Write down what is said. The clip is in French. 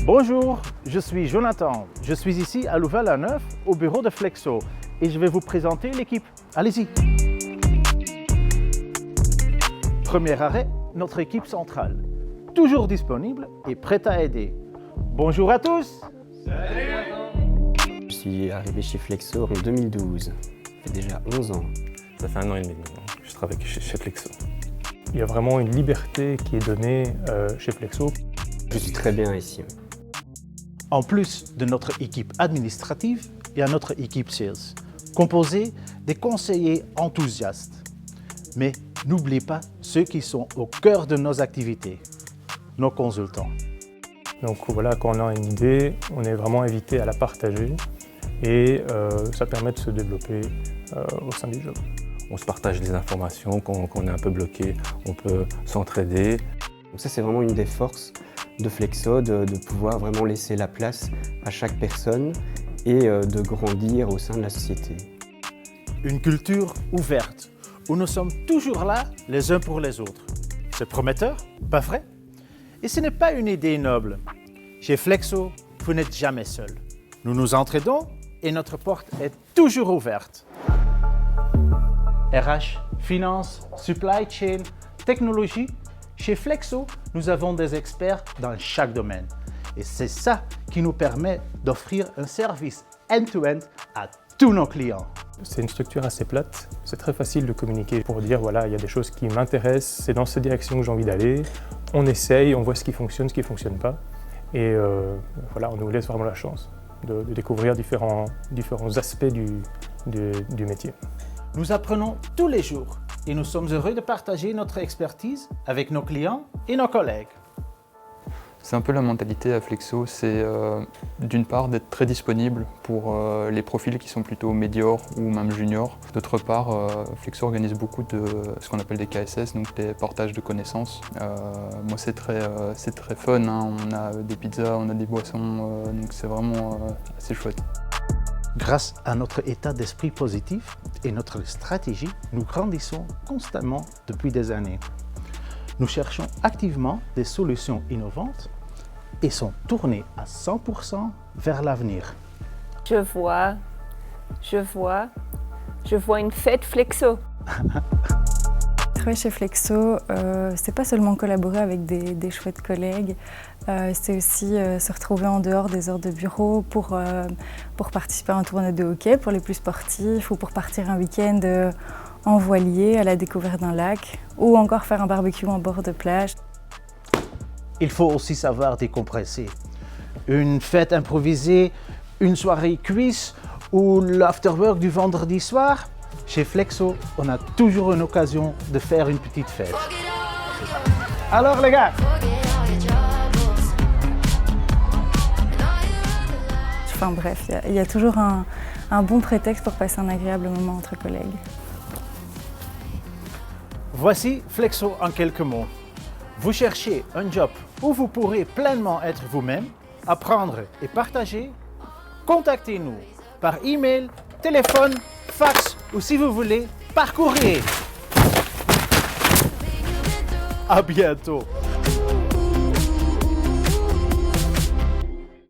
Bonjour, je suis Jonathan. Je suis ici à Louvain-la-Neuve au bureau de Flexo et je vais vous présenter l'équipe. Allez-y. Premier arrêt, notre équipe centrale. Toujours disponible et prête à aider. Bonjour à tous. Je suis arrivé chez Flexo en 2012. Ça fait déjà 11 ans. Ça fait 1 an et demi maintenant que je travaille chez Flexo. Il y a vraiment une liberté qui est donnée chez Flexo. Je suis très bien ici. En plus de notre équipe administrative, il y a notre équipe sales, composée des conseillers enthousiastes. Mais n'oubliez pas ceux qui sont au cœur de nos activités, nos consultants. Donc voilà, quand on a une idée, on est vraiment invité à la partager et ça permet de se développer au sein du job. On se partage des informations, quand on est un peu bloqué, on peut s'entraider. Donc ça, c'est vraiment une des forces de Flexo, de pouvoir vraiment laisser la place à chaque personne et de grandir au sein de la société. Une culture ouverte, où nous sommes toujours là les uns pour les autres. C'est prometteur, pas vrai? Et ce n'est pas une idée noble. Chez Flexo, vous n'êtes jamais seul. Nous nous entraidons et notre porte est toujours ouverte. RH, finance, supply chain, technologie, chez Flexo, nous avons des experts dans chaque domaine. Et c'est ça qui nous permet d'offrir un service end-to-end à tous nos clients. C'est une structure assez plate, c'est très facile de communiquer pour dire voilà, il y a des choses qui m'intéressent, c'est dans cette direction que j'ai envie d'aller. On essaye, on voit ce qui fonctionne pas. Et voilà, on nous laisse vraiment la chance de découvrir différents aspects du métier. Nous apprenons tous les jours et nous sommes heureux de partager notre expertise avec nos clients et nos collègues. C'est un peu la mentalité à Flexo, c'est d'une part d'être très disponible pour les profils qui sont plutôt médiors ou même juniors. D'autre part, Flexo organise beaucoup de ce qu'on appelle des KSS, donc des partages de connaissances. Moi c'est très fun, hein. On a des pizzas, on a des boissons, donc c'est vraiment assez chouette. Grâce à notre état d'esprit positif et notre stratégie, nous grandissons constamment depuis des années. Nous cherchons activement des solutions innovantes et sont tournés à 100% vers l'avenir. Je vois une fête Flexo. Travailler chez Flexo, c'est pas seulement collaborer avec des chouettes collègues, c'est aussi se retrouver en dehors des heures de bureau pour participer à un tournoi de hockey pour les plus sportifs ou pour partir un week-end en voilier à la découverte d'un lac ou encore faire un barbecue en bord de plage. Il faut aussi savoir décompresser. Une fête improvisée, une soirée cuisse ou l'afterwork du vendredi soir. Chez Flexo, on a toujours une occasion de faire une petite fête. Alors les gars! Enfin bref, il y a toujours un bon prétexte pour passer un agréable moment entre collègues. Voici Flexo en quelques mots. Vous cherchez un job où vous pourrez pleinement être vous-même, apprendre et partager? Contactez-nous par email, téléphone, fax ou si vous voulez, par courrier. À bientôt!